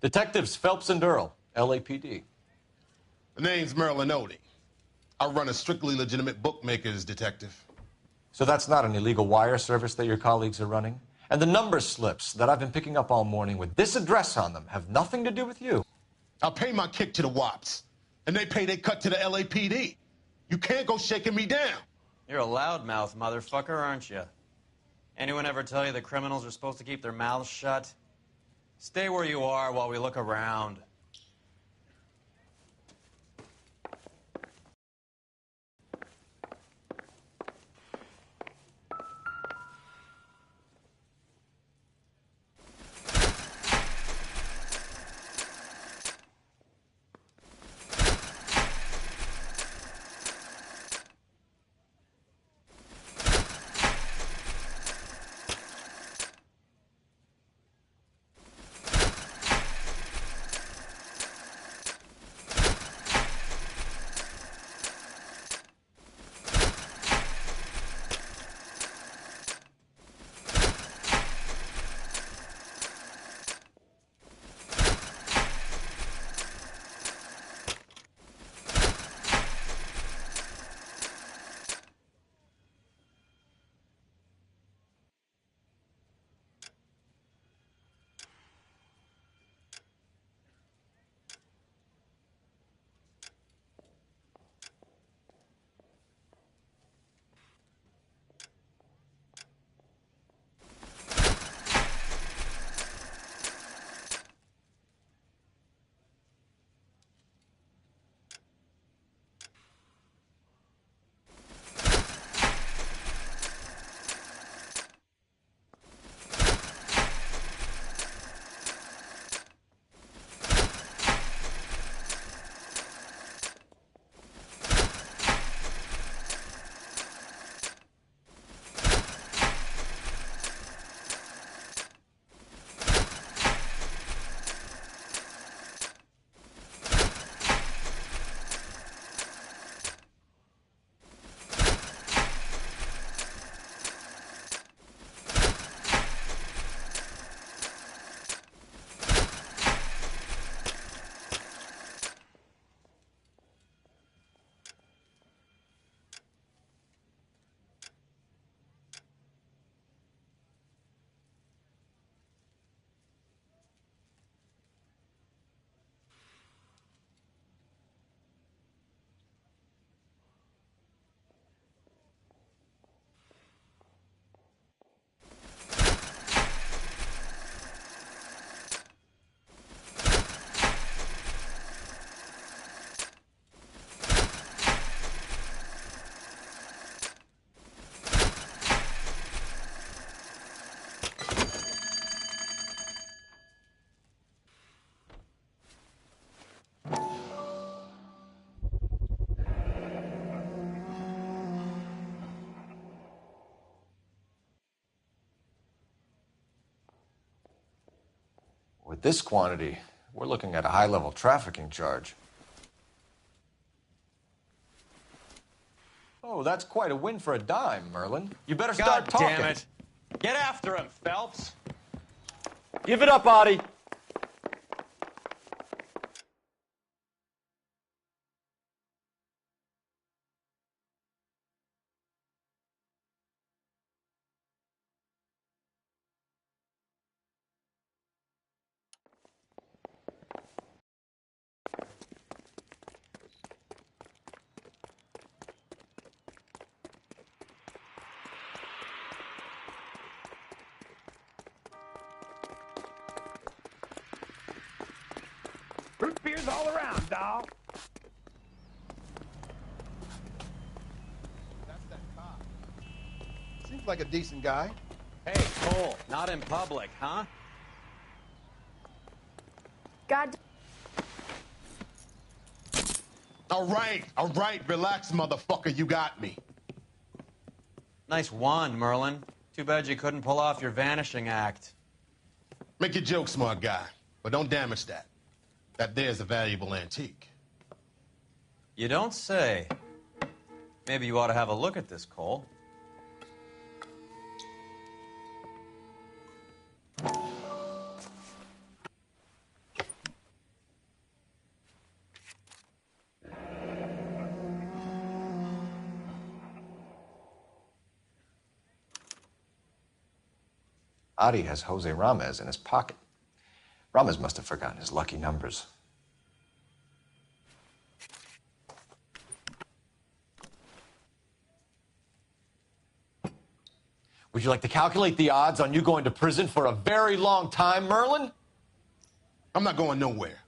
Detectives Phelps and Earl, LAPD. The name's Merlin Odie. I run a strictly legitimate bookmaker's detective. So that's not an illegal wire service that your colleagues are running? And the number slips that I've been picking up all morning with this address on them have nothing to do with you? I'll pay my kick to the Wops, and they pay their cut to the LAPD. You can't go shaking me down. You're a loudmouth motherfucker, aren't you? Anyone ever tell you that criminals are supposed to keep their mouths shut? Stay where you are while we look around. With this quantity, we're looking at a high-level trafficking charge. Oh, that's quite a win for a dime, Merlin. You better start talking. God damn it. Get after him, Phelps. Give it up, Artie. Root beers all around, dawg. That's that cop. Seems like a decent guy. Hey, Cole, not in public, huh? God. All right, relax, motherfucker, you got me. Nice wand, Merlin. Too bad you couldn't pull off your vanishing act. Make your joke, smart guy, but don't damage that. That there's a valuable antique. You don't say. Maybe you ought to have a look at this, Cole. Adi has Jose Ramez in his pocket. Ramez must have forgotten his lucky numbers. Would you like to calculate the odds on you going to prison for a very long time, Merlin? I'm not going nowhere.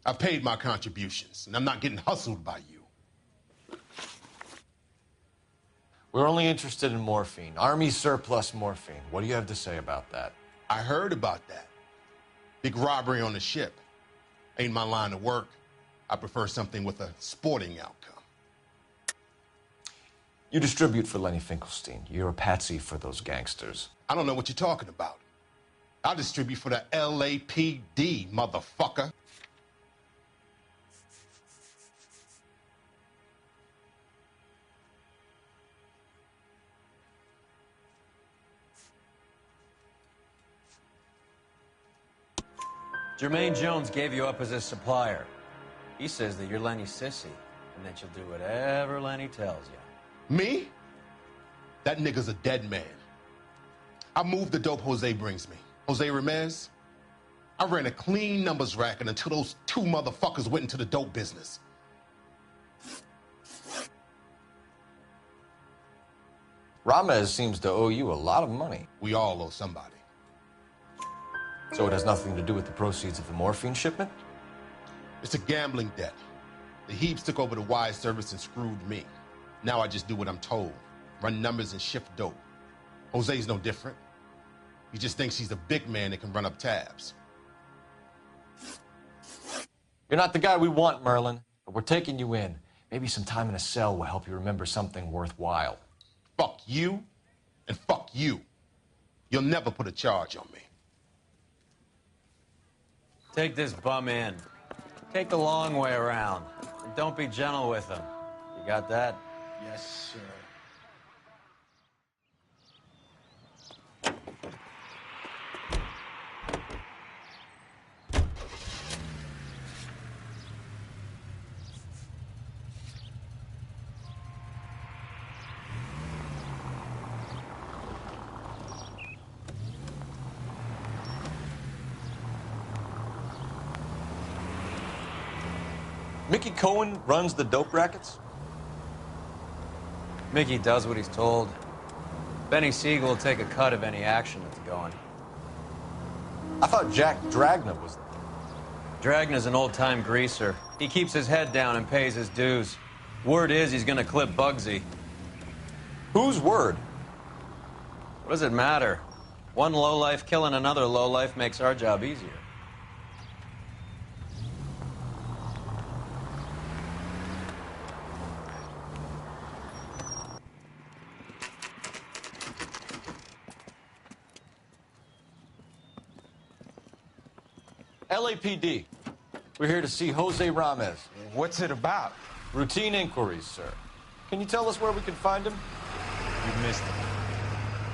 I've paid my contributions, and I'm not getting hustled by you. We're only interested in morphine. Army surplus morphine. What do you have to say about that? I heard about that. Big robbery on the ship. Ain't my line of work. I prefer something with a sporting outcome. You distribute for Lenny Finkelstein. You're a patsy for those gangsters. I don't know what you're talking about. I distribute for the LAPD, motherfucker. Jermaine Jones gave you up as his supplier. He says that you're Lenny's sissy, and that you'll do whatever Lenny tells you. Me? That nigga's a dead man. I moved the dope Jose brings me. Jose Ramez? I ran a clean numbers racket until those two motherfuckers went into the dope business. Ramez seems to owe you a lot of money. We all owe somebody. So it has nothing to do with the proceeds of the morphine shipment? It's a gambling debt. The Heaps took over the wire service and screwed me. Now I just do what I'm told. Run numbers and shift dope. Jose's no different. He just thinks he's the big man that can run up tabs. You're not the guy we want, Merlin, but we're taking you in. Maybe some time in a cell will help you remember something worthwhile. Fuck you, and fuck you. You'll never put a charge on me. Take this bum in. Take the long way around. And don't be gentle with him. You got that? Yes, sir. Mickey Cohen runs the dope rackets? Mickey does what he's told. Benny Siegel will take a cut of any action that's going. I thought Jack Dragna was... Dragna's an old-time greaser. He keeps his head down and pays his dues. Word is he's gonna clip Bugsy. Whose word? What does it matter? One lowlife killing another lowlife makes our job easier. LAPD. We're here to see Jose Ramez. What's it about? Routine inquiries, sir. Can you tell us where we can find him? You missed him.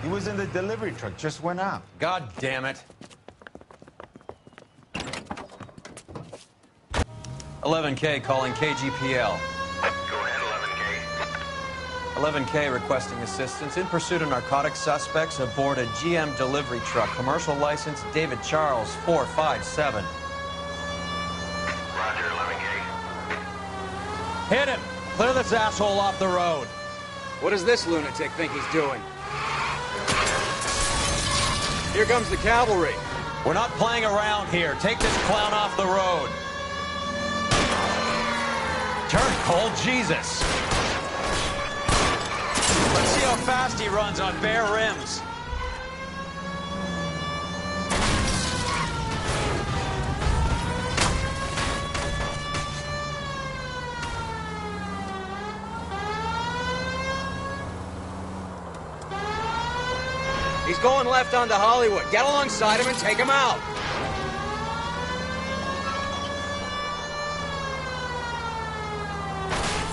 He was in the delivery truck, just went out. God damn it. 11K calling KGPL. Go ahead, 11K. 11K requesting assistance in pursuit of narcotic suspects aboard a GM delivery truck. Commercial license David Charles 457. Roger, 11K. Hit him! Clear this asshole off the road. What does this lunatic think he's doing? Here comes the cavalry. We're not playing around here. Take this clown off the road. Turn, Cole, Jesus. Let's see how fast he runs on bare rims. He's going left onto Hollywood. Get alongside him and take him out.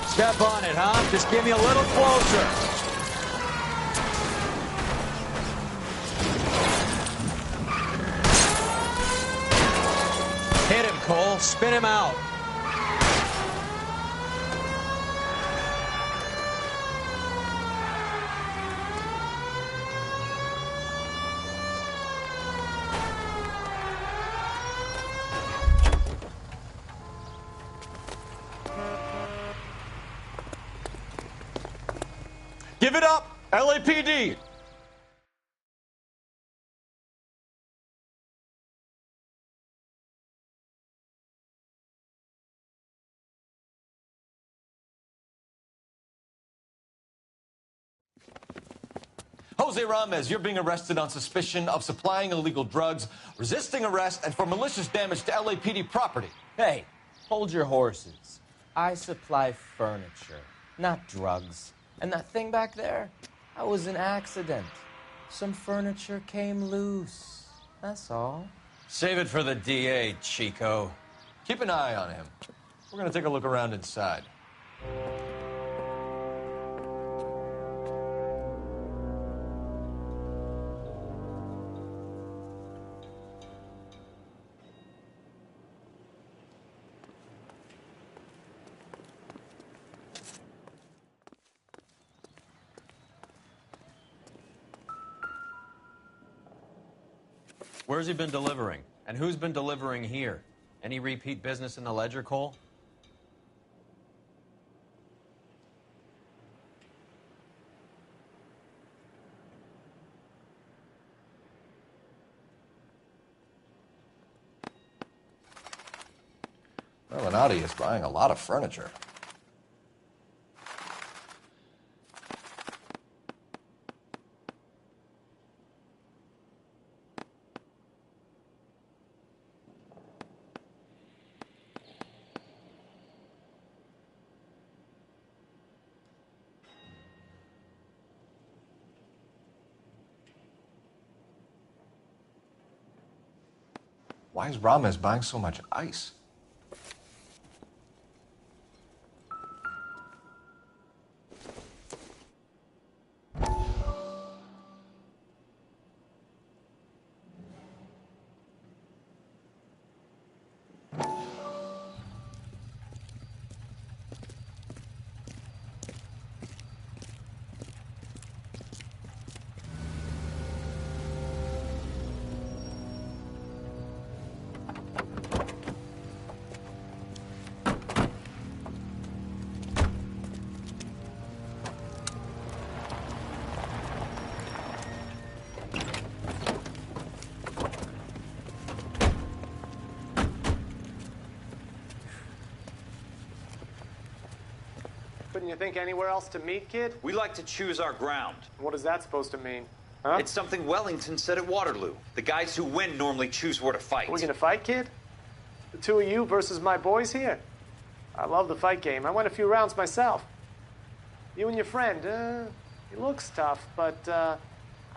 Step on it, huh? Just give me a little closer. Hit him, Cole. Spin him out. Give it up, LAPD! Jose Ramos, you're being arrested on suspicion of supplying illegal drugs, resisting arrest, and for malicious damage to LAPD property. Hey, hold your horses. I supply furniture, not drugs. And that thing back there, that was an accident. Some furniture came loose. That's all. Save it for the DA, Chico. Keep an eye on him. We're going to take a look around inside. Where's he been delivering? And who's been delivering here? Any repeat business in the ledger, Cole? Well, is buying a lot of furniture. Why is Ramos buying so much ice? Couldn't you think anywhere else to meet, kid? We like to choose our ground. What is that supposed to mean? Huh? It's something Wellington said at Waterloo. The guys who win normally choose where to fight. Are we gonna fight, kid? The two of you versus my boys here? I love the fight game. I went a few rounds myself. You and your friend, he looks tough, but I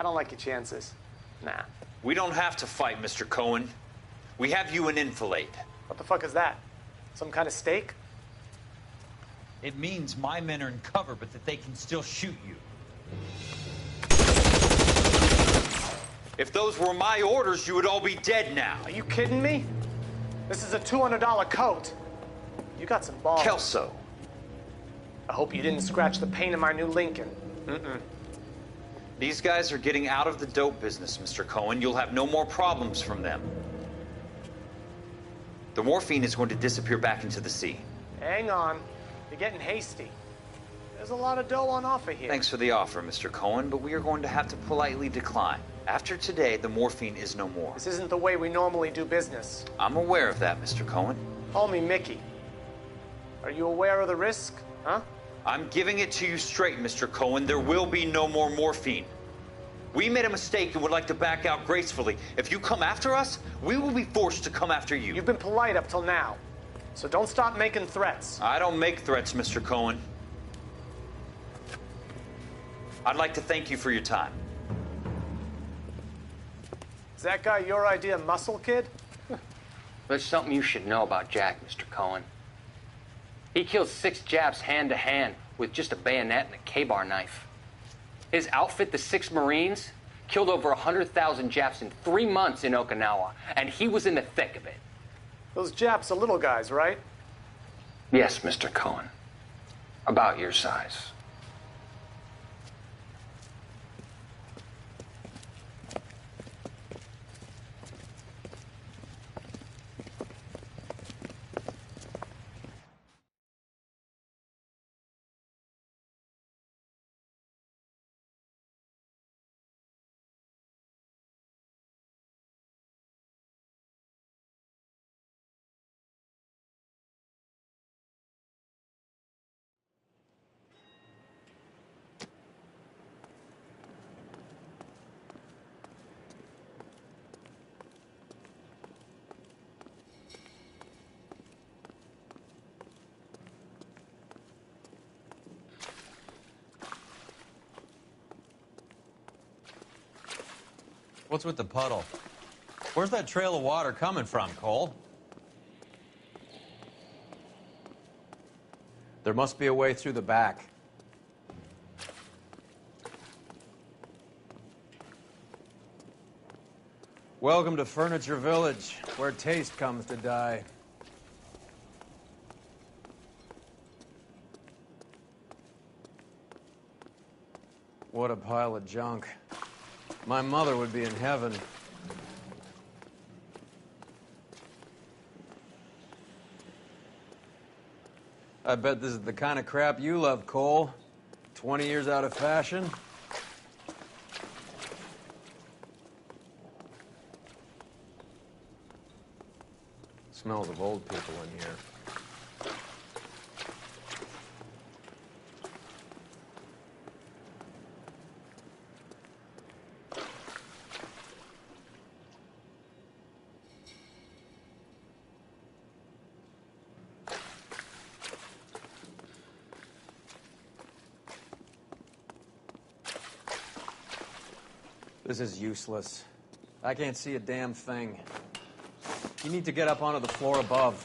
don't like your chances. Nah. We don't have to fight, Mr. Cohen. We have you an enfilade. What the fuck is that? Some kind of steak? It means my men are in cover, but that they can still shoot you. If those were my orders, you would all be dead now. Are you kidding me? This is a $200 coat. You got some balls. Kelso. I hope you didn't scratch the paint of my new Lincoln. Mm-mm. These guys are getting out of the dope business, Mr. Cohen. You'll have no more problems from them. The morphine is going to disappear back into the sea. Hang on. You're getting hasty. There's a lot of dough on offer here. Thanks for the offer, Mr. Cohen, but we are going to have to politely decline. After today, the morphine is no more. This isn't the way we normally do business. I'm aware of that, Mr. Cohen. Call me Mickey. Are you aware of the risk, huh? I'm giving it to you straight, Mr. Cohen. There will be no more morphine. We made a mistake and would like to back out gracefully. If you come after us, we will be forced to come after you. You've been polite up till now, so don't stop making threats. I don't make threats, Mr. Cohen. I'd like to thank you for your time. Is that guy your idea of muscle, kid? There's something you should know about Jack, Mr. Cohen. He killed 6 Japs hand-to-hand with just a bayonet and a K-bar knife. His outfit, the 6 Marines, killed over 100,000 Japs in 3 months in Okinawa, and he was in the thick of it. Those Japs are little guys, right? Yes, Mr. Cohen. About your size. What's with the puddle? Where's that trail of water coming from, Cole? There must be a way through the back. Welcome to Furniture Village, where taste comes to die. What a pile of junk. My mother would be in heaven. I bet this is the kind of crap you love, Cole. 20 years out of fashion. Smells of old people in here. This is useless. I can't see a damn thing. You need to get up onto the floor above.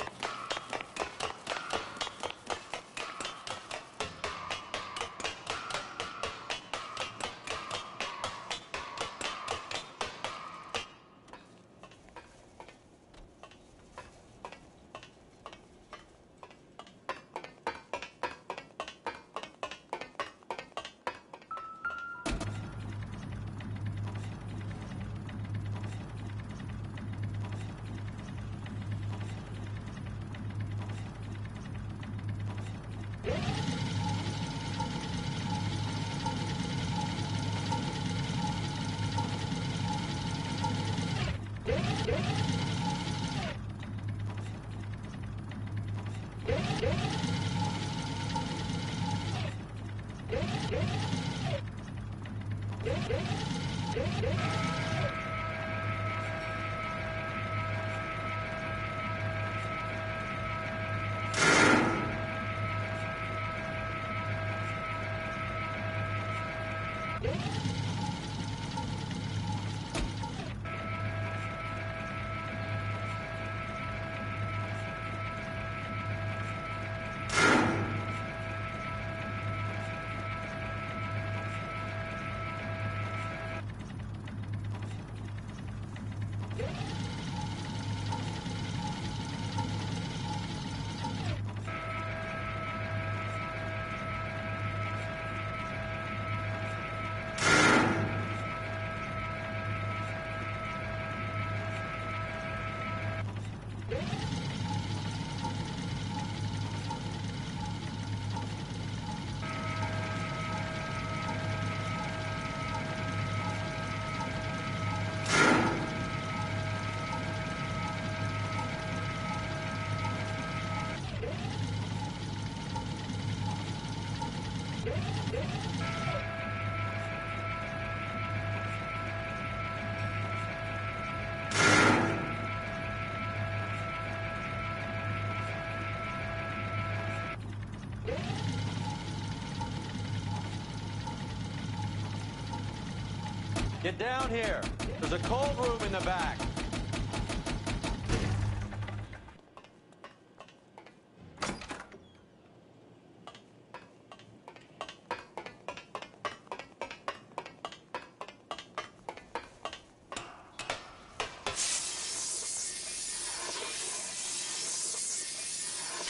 Get down here. There's a cold room in the back.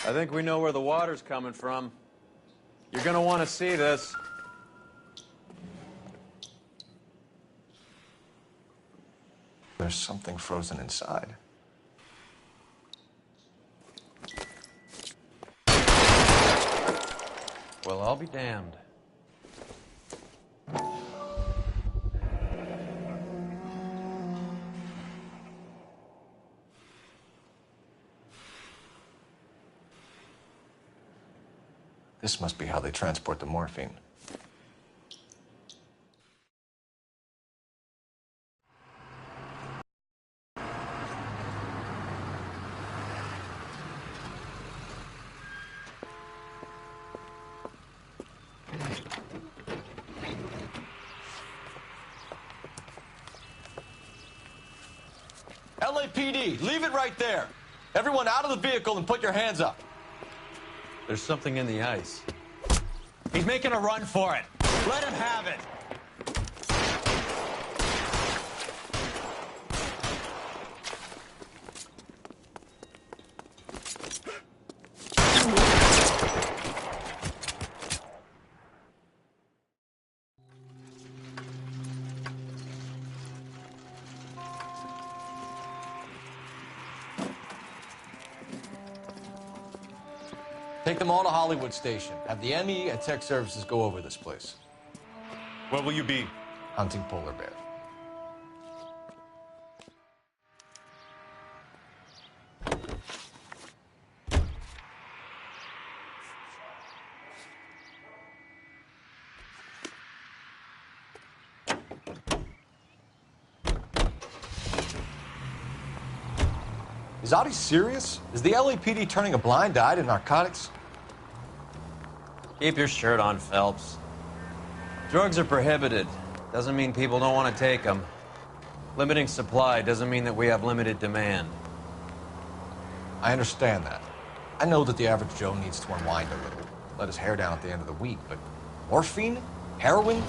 I think we know where the water's coming from. You're gonna want to see this. There's something frozen inside. Well, I'll be damned. This must be how they transport the morphine. LAPD, leave it right there. Everyone out of the vehicle and put your hands up. There's something in the ice. He's making a run for it. Let him have it. Take them all to Hollywood Station. Have the ME and Tech Services go over this place. Where will you be? Hunting polar bear. Is Audie serious? Is the LAPD turning a blind eye to narcotics? Keep your shirt on, Phelps. Drugs are prohibited. Doesn't mean people don't want to take them. Limiting supply doesn't mean that we have limited demand. I understand that. I know that the average Joe needs to unwind a little, let his hair down at the end of the week, but morphine? Heroin?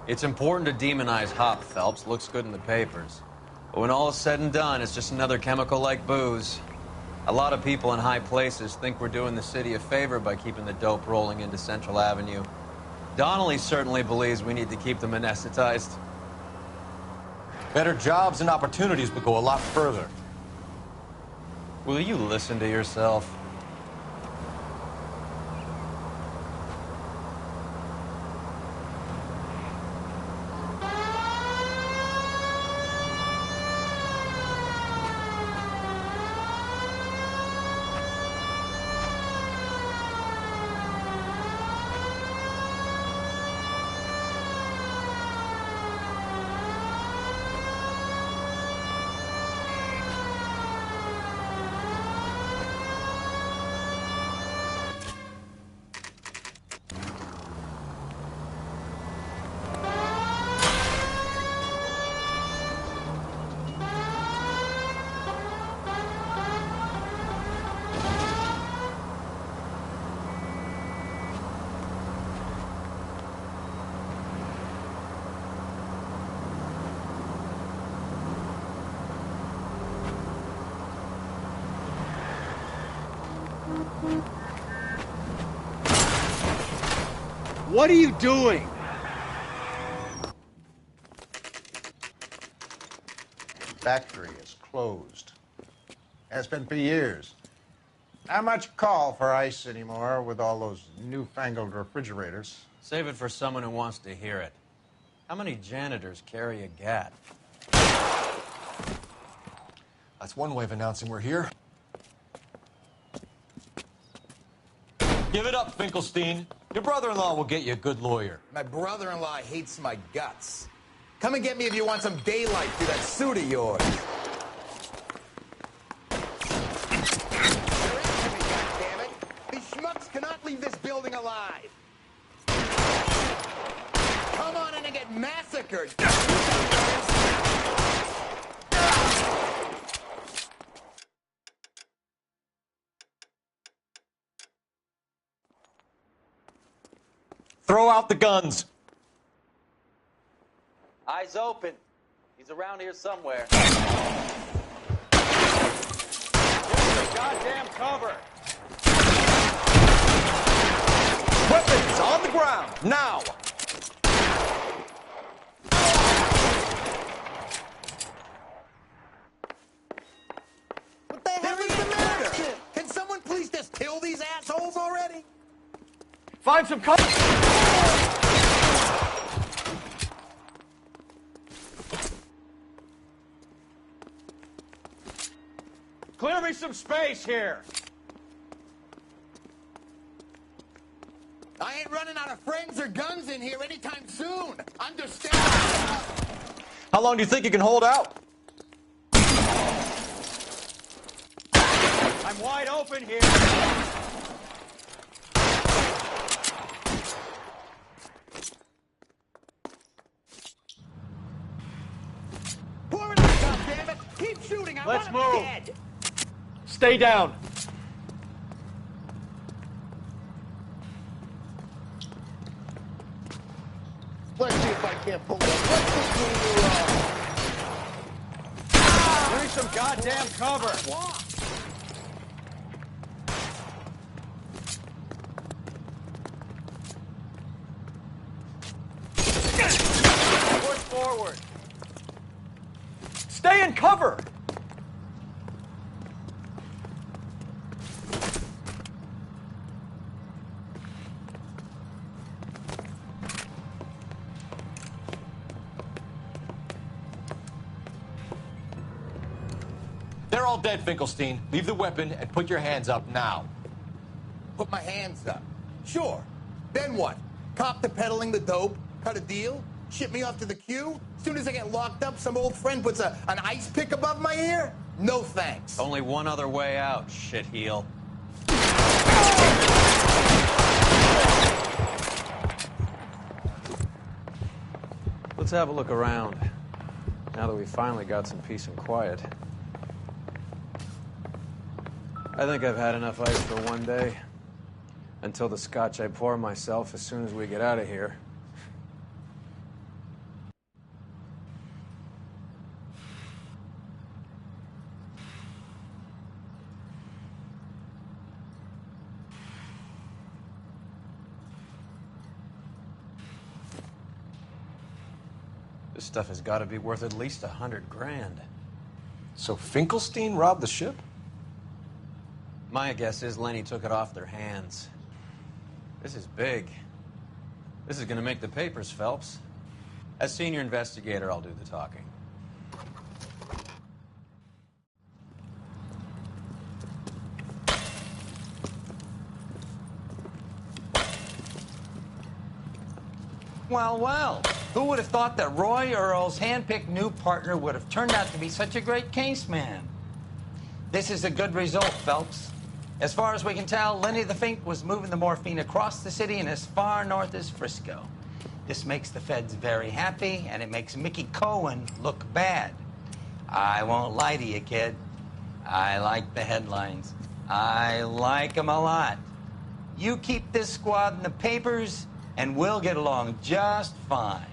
It's important to demonize hop, Phelps. Looks good in the papers. But when all is said and done, it's just another chemical like booze. A lot of people in high places think we're doing the city a favor by keeping the dope rolling into Central Avenue. Donnelly certainly believes we need to keep them anesthetized. Better jobs and opportunities would go a lot further. Will you listen to yourself? What are you doing? Factory is closed. Has been for years. Not much call for ice anymore with all those newfangled refrigerators. Save it for someone who wants to hear it. How many janitors carry a gat? That's one way of announcing we're here. Give it up, Finkelstein. Your brother-in-law will get you a good lawyer. My brother-in-law hates my guts. Come and get me if you want some daylight through that suit of yours. You're after me, goddammit. These schmucks cannot leave this building alive. Come on in and get massacred. Throw out the guns. Eyes open. He's around here somewhere. Give me goddamn cover. Weapons on the ground, now. What the hell is the matter? Can someone please just kill these assholes already? Find some cover. Clear me some space here. I ain't running out of friends or guns in here anytime soon. Understand? How long do you think you can hold out? I'm wide open here. Pour in the gun. Keep shooting. I Let's want him move. dead. Stay down. Let's see if I can't pull it up. Let's Give me some goddamn cover. Push forward. Stay in cover. They're all dead, Finkelstein. Leave the weapon and put your hands up now. Put my hands up. Sure. Then what? Cop to peddling the dope? Cut a deal? Ship me off to the queue? As soon as I get locked up, some old friend puts an ice pick above my ear? No thanks. Only one other way out, shitheel. Let's have a look around, now that we finally got some peace and quiet. I think I've had enough ice for one day. Until the scotch I pour myself as soon as we get out of here. This stuff has got to be worth at least $100 grand. So Finkelstein robbed the ship? My guess is Lenny took it off their hands. This is big. This is going to make the papers, Phelps. As senior investigator, I'll do the talking. Well, well. Who would have thought that Roy Earle's hand-picked new partner would have turned out to be such a great case man? This is a good result, Phelps. As far as we can tell, Lenny the Fink was moving the morphine across the city and as far north as Frisco. This makes the feds very happy, and it makes Mickey Cohen look bad. I won't lie to you, kid. I like the headlines. I like them a lot. You keep this squad in the papers, and we'll get along just fine.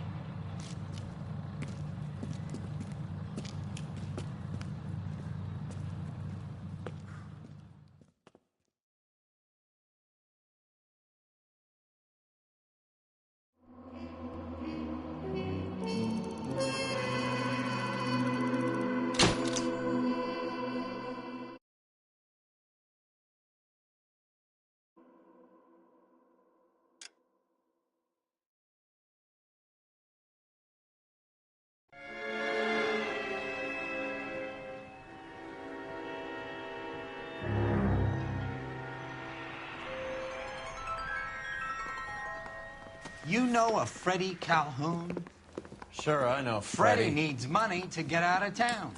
You know a Freddie Calhoun? Sure, I know Freddie needs money to get out of town.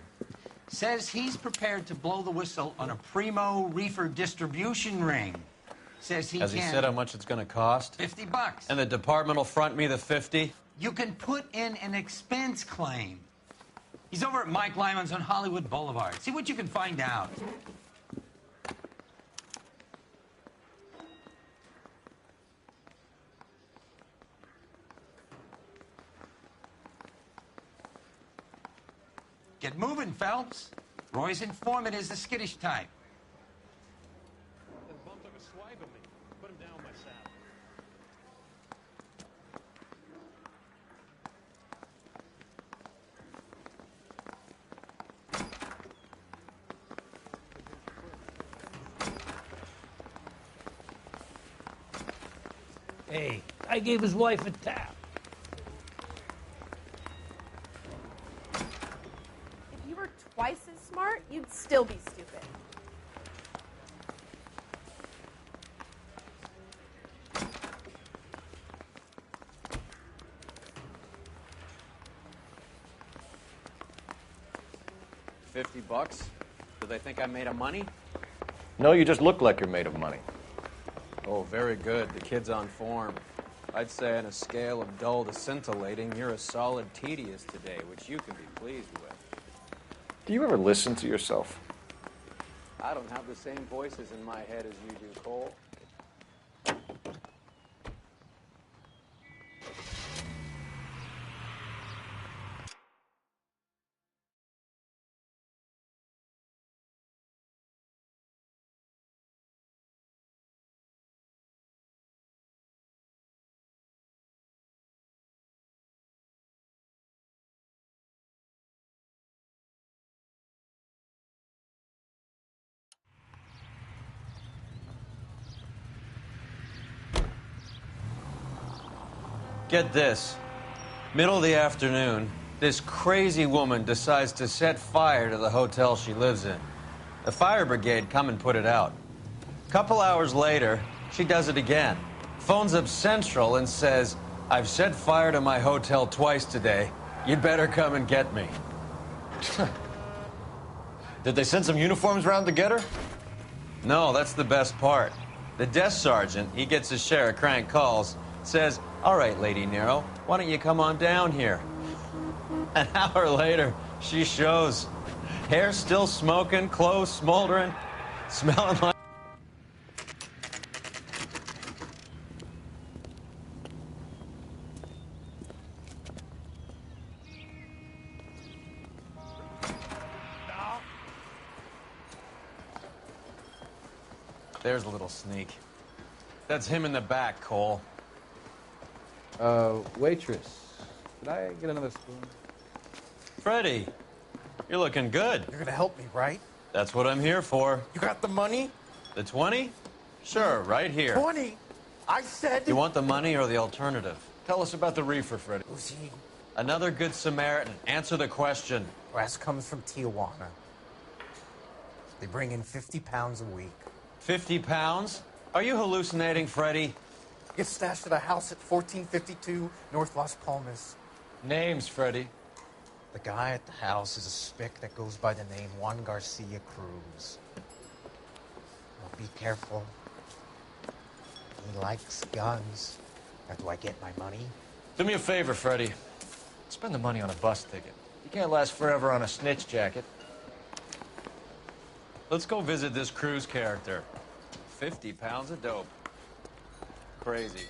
Says he's prepared to blow the whistle on a primo reefer distribution ring. Says he Has he said how much it's going to cost? $50. And the department will front me the 50? You can put in an expense claim. He's over at Mike Lyman's on Hollywood Boulevard. See what you can find out. Get moving, Phelps. Roy's informant is the skittish type. Hey, I gave his wife a tap. If you were twice as smart, you'd still be stupid. $50? Do they think I'm made of money? No, you just look like you're made of money. Oh, very good. The kid's on form. I'd say on a scale of dull to scintillating, you're a solid tedious today, which you can be pleased with. Do you ever listen to yourself? I don't have the same voices in my head as you do, Cole. Get this. Middle of the afternoon, this crazy woman decides to set fire to the hotel she lives in. The fire brigade come and put it out. A couple hours later, she does it again. Phones up Central and says, "I've set fire to my hotel twice today. You'd better come and get me." Did they send some uniforms round to get her? No, that's the best part. The desk sergeant, he gets his share of crank calls, says, "All right, Lady Nero, why don't you come on down here?" An hour later, she shows. Hair still smoking, clothes smoldering, smelling like... There's a little sneak. That's him in the back, Cole. Waitress, could I get another spoon? Freddie, you're looking good. You're gonna help me, right? That's what I'm here for. You got the money? The 20? Sure, right here. 20? I said... You want the money or the alternative? Tell us about the reefer, Freddie. Who's he? Another good Samaritan. Answer the question. Brass comes from Tijuana. They bring in 50 pounds a week. 50 pounds? Are you hallucinating, Freddie? Gets stashed at a house at 1452 North Las Palmas. Names, Freddie. The guy at the house is a spick that goes by the name Juan Garcia Cruz. Well, be careful. He likes guns. Now, do I get my money? Do me a favor, Freddie. Spend the money on a bus ticket. You can't last forever on a snitch jacket. Let's go visit this Cruz character. 50 pounds of dope. Crazy.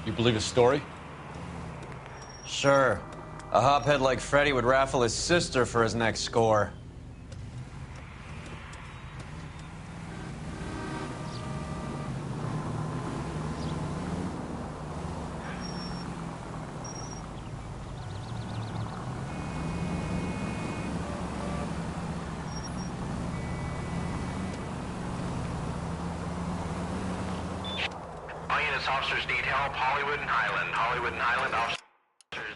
You believe his story? Sure. A hophead like Freddie would raffle his sister for his next score. All units, officers need help. Hollywood and Highland. Hollywood and Highland officers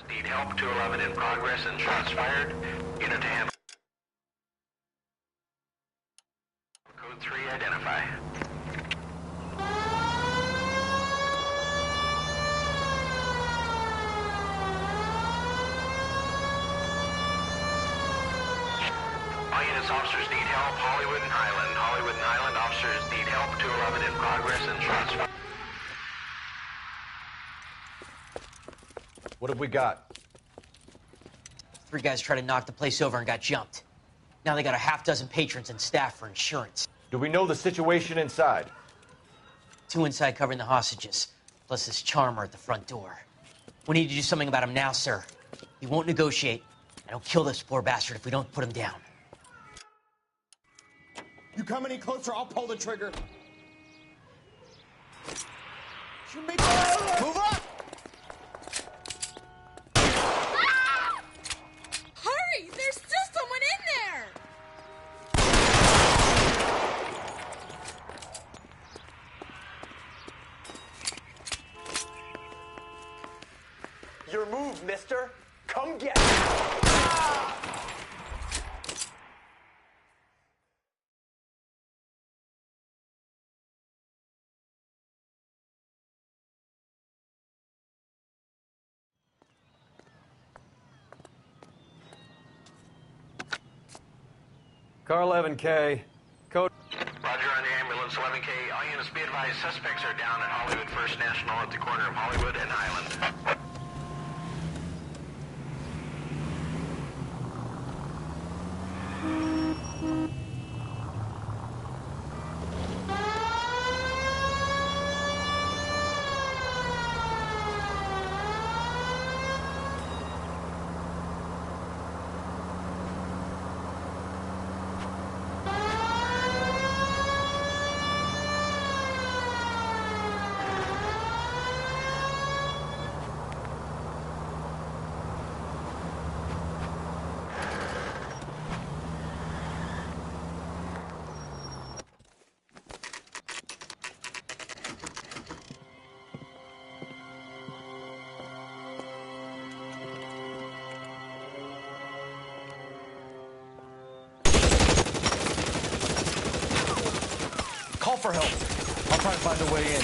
need help. 211 in progress and shots fired. Unit to handle. Code 3, identify. All units, officers need help. Hollywood and Highland. Hollywood and Highland officers need help. 211 in progress and shots fired. What have we got? 3 guys tried to knock the place over and got jumped. Now they got a half dozen patrons and staff for insurance. Do we know the situation inside? 2 inside covering the hostages, plus this charmer at the front door. We need to do something about him now, sir. He won't negotiate, and he'll kill this poor bastard if we don't put him down. You come any closer, I'll pull the trigger. Move up! Hurry! There's still someone in there! Your move, mister. Come get me. Car 11K. Code. Roger on the ambulance, 11K. All units be advised, suspects are down at Hollywood First National at the corner of Hollywood and Highland. Call for help. I'll try and find a way in.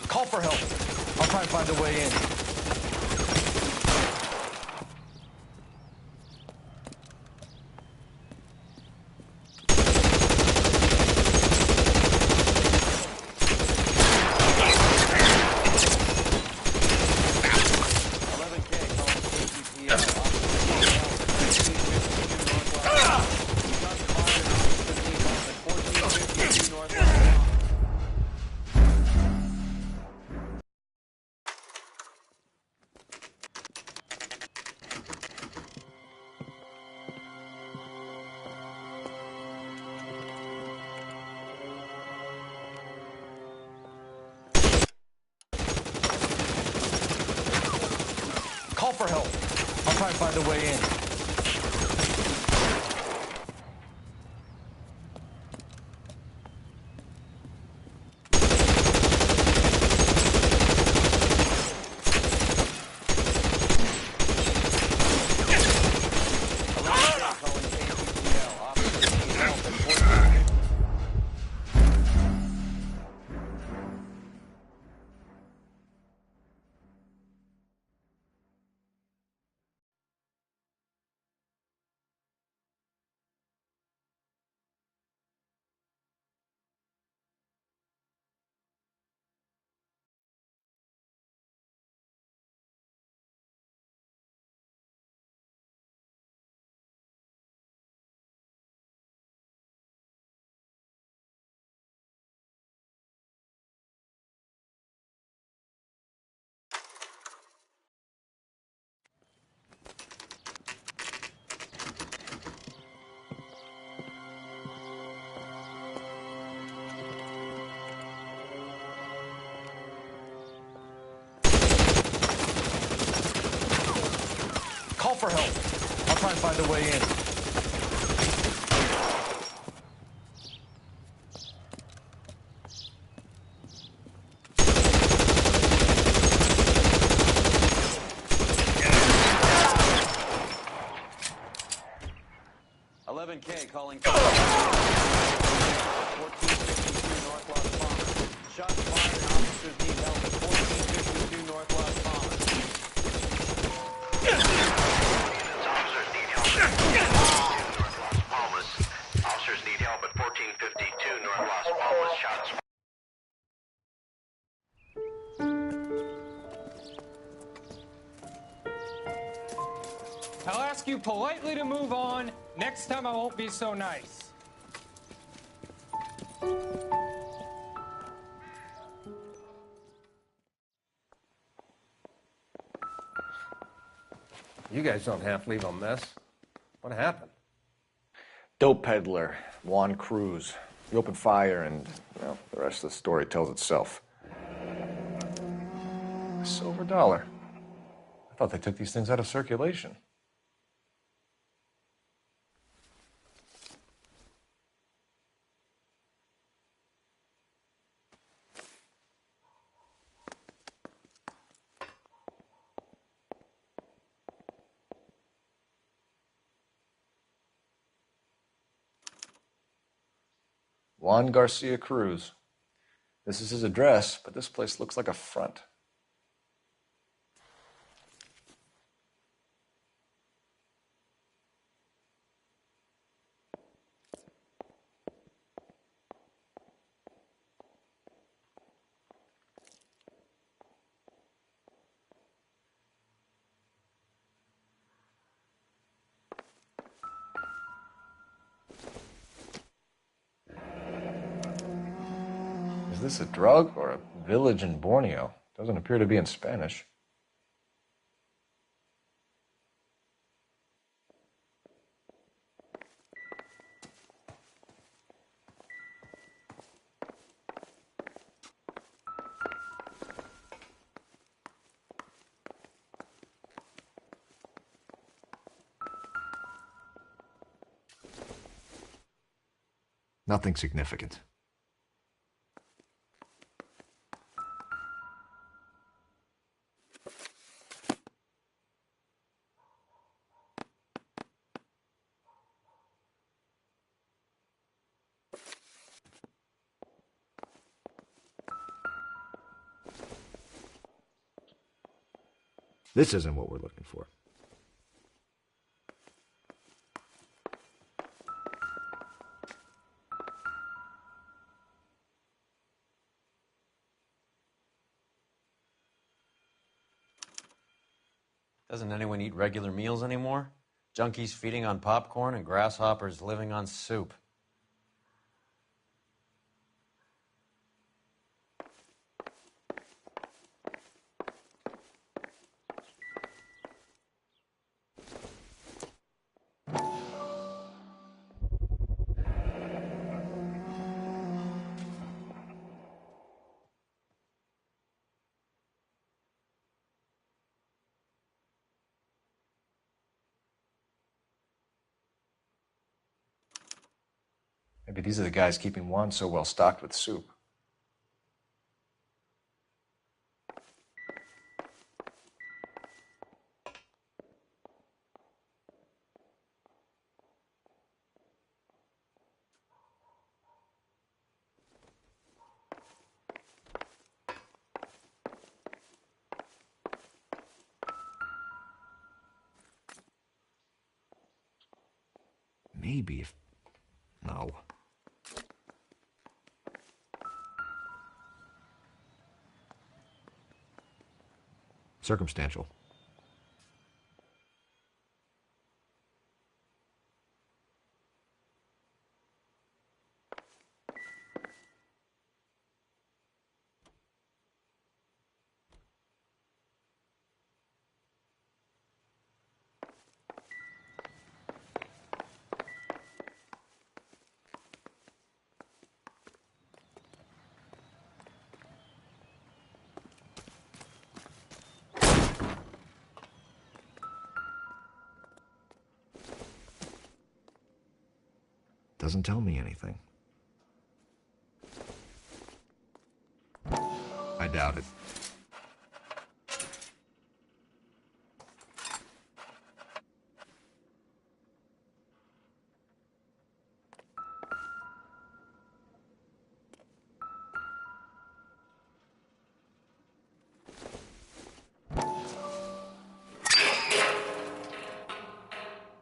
Call for help. I'll try and find a way in. Call for help. I'll try and find a way in. Call for help. I'll try and find a way in. Calling 1452 North Las Palmas. Shots fired and officers need help at 1452 North Las Palmas. Officers need help at you politely to move on. Next time I won't be so nice. You guys don't have to leave a mess. What happened? Dope peddler, Juan Cruz. He opened fire and, well, the rest of the story tells itself. A silver dollar. I thought they took these things out of circulation. Juan Garcia Cruz. This is his address, but this place looks like a front. Is this a drug or a village in Borneo? Doesn't appear to be in Spanish. Nothing significant. This isn't what we're looking for. Doesn't anyone eat regular meals anymore? Junkies feeding on popcorn and grasshoppers living on soup. Maybe these are the guys keeping Juan so well stocked with soup. Maybe if... No. Circumstantial. Doesn't tell me anything. I doubt it.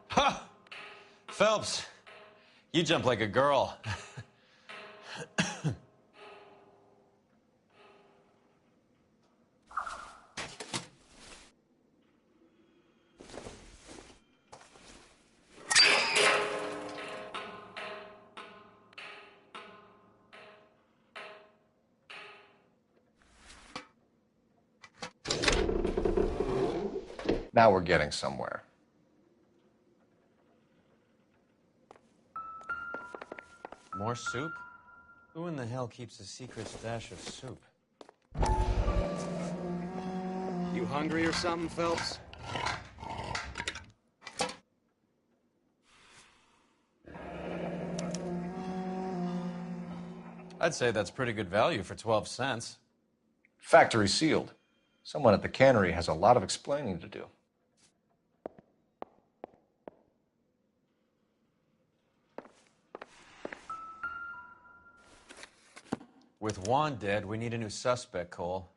Ha! Phelps, you jump like a girl. Now we're getting somewhere. More soup? Who in the hell keeps a secret stash of soup? You hungry or something, Phelps? I'd say that's pretty good value for 12 cents. Factory sealed. Someone at the cannery has a lot of explaining to do. With Juan dead, we need a new suspect, Cole.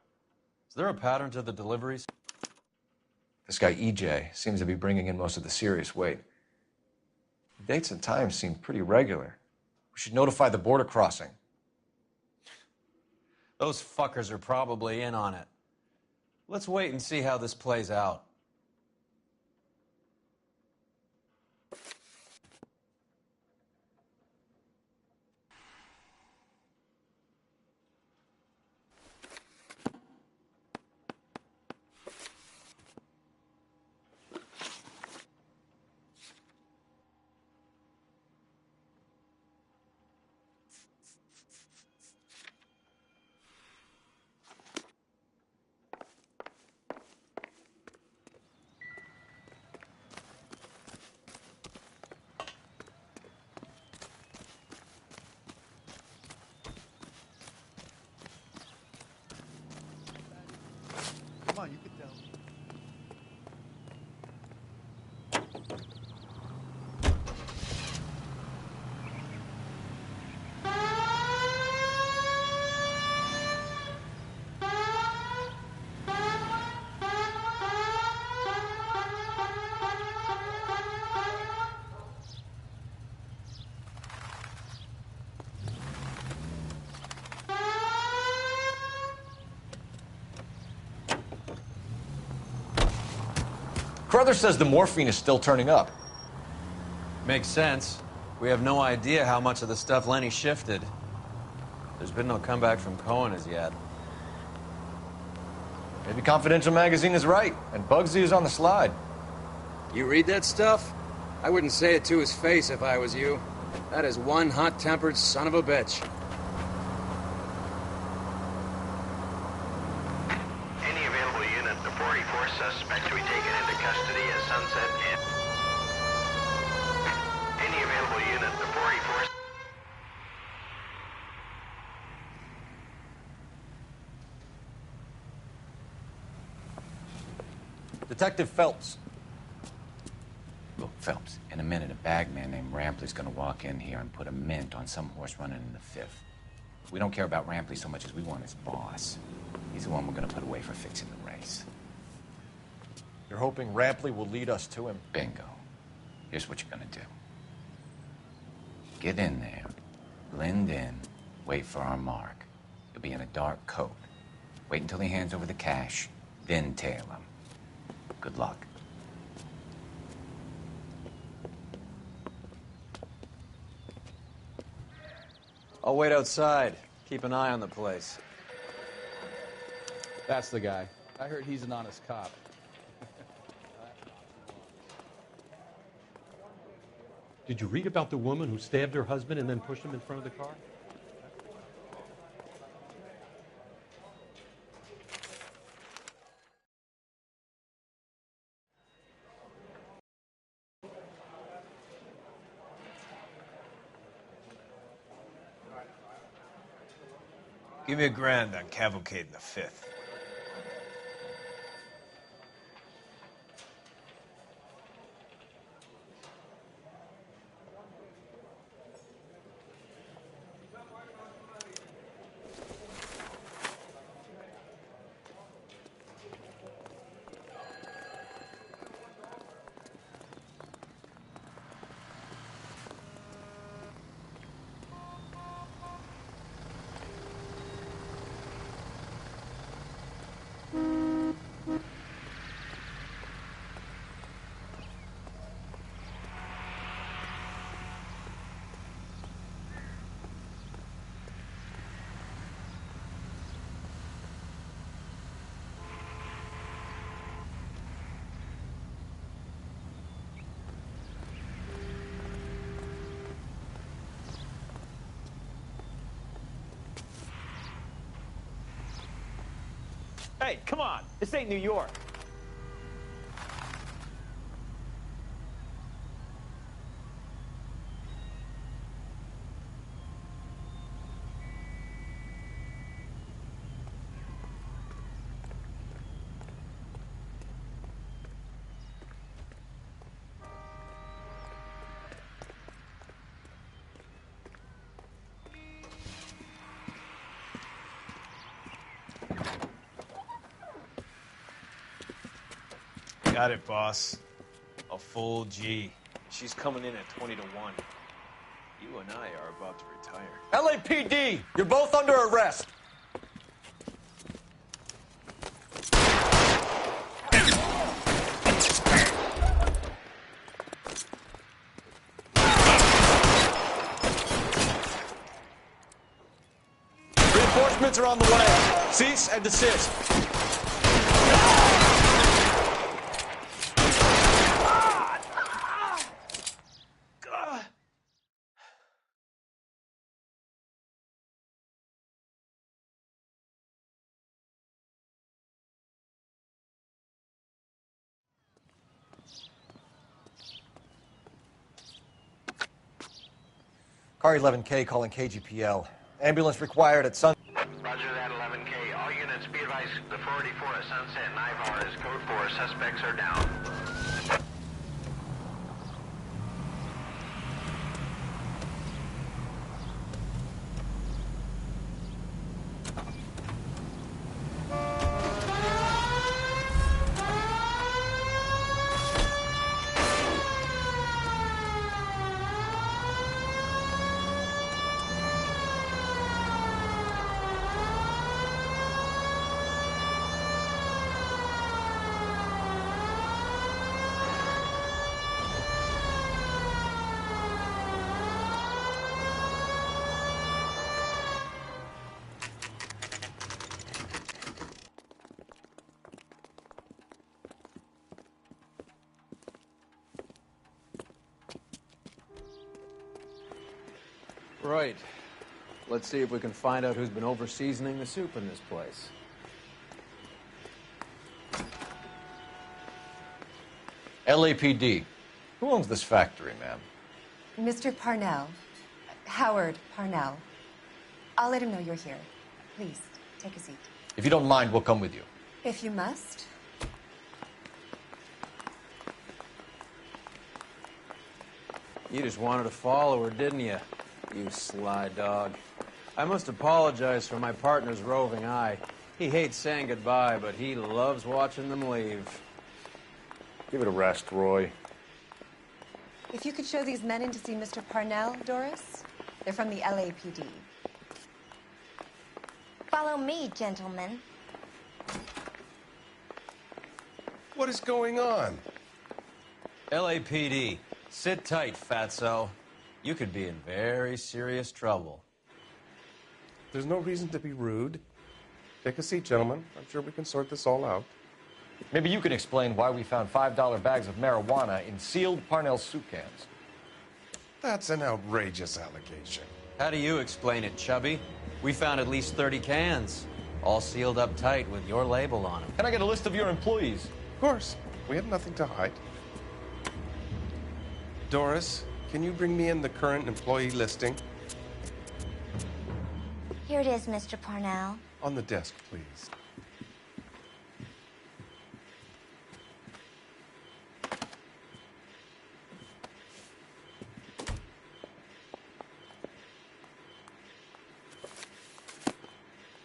Is there a pattern to the deliveries? This guy, EJ, seems to be bringing in most of the serious weight. The dates and times seem pretty regular. We should notify the border crossing. Those fuckers are probably in on it. Let's wait and see how this plays out. Come on, you can tell. Carruthers says the morphine is still turning up. Makes sense. We have no idea how much of the stuff Lenny shifted. There's been no comeback from Cohen as yet. Maybe Confidential magazine is right, and Bugsy is on the slide. You read that stuff? I wouldn't say it to his face if I was you. That is one hot-tempered son of a bitch. Any available unit, the 44 suspect to be taken into custody at Sunset and... Any available unit, the 44... Detective Phelps. Look, Phelps, in a minute, a bagman named Rampley's gonna walk in here and put a mint on some horse running in the fifth. We don't care about Rampley so much as we want his boss. He's the one we're gonna put away for fixing the race. You're hoping Rampley will lead us to him? Bingo. Here's what you're gonna do. Get in there, blend in, wait for our mark. You'll be in a dark coat. Wait until he hands over the cash, then tail him. Good luck. I'll wait outside. Keep an eye on the place. That's the guy. I heard he's an honest cop. Did you read about the woman who stabbed her husband and then pushed him in front of the car? Give me $1,000 on Cavalcade in the 5th. Hey, come on. This ain't New York. Got it, boss. A full G. She's coming in at 20 to 1. You and I are about to retire. LAPD, you're both under arrest. Reinforcements are on the way. Cease and desist. Car 11K calling KGPL. Ambulance required at Sun. Roger that, 11K. All units be advised, the 484 at Sunset and Ivar is code 4. Suspects are down. Right. Let's see if we can find out who's been over-seasoning the soup in this place. LAPD. Who owns this factory, ma'am? Mr. Parnell. Howard Parnell. I'll let him know you're here. Please, take a seat. If you don't mind, we'll come with you. If you must. You just wanted to follow her, didn't you? You sly dog. I must apologize for my partner's roving eye. He hates saying goodbye, but he loves watching them leave. Give it a rest, Roy. If you could show these men in to see Mr. Parnell, Doris. They're from the LAPD. Follow me, gentlemen. What is going on? LAPD, sit tight, fatso. You could be in very serious trouble. There's no reason to be rude. Take a seat, gentlemen. I'm sure we can sort this all out. Maybe you can explain why we found $5 bags of marijuana in sealed Parnell soup cans. That's an outrageous allegation. How do you explain it, Chubby? We found at least 30 cans, all sealed up tight with your label on them. Can I get a list of your employees? Of course. We have nothing to hide. Doris, can you bring me in the current employee listing? Here it is, Mr. Parnell. On the desk, please.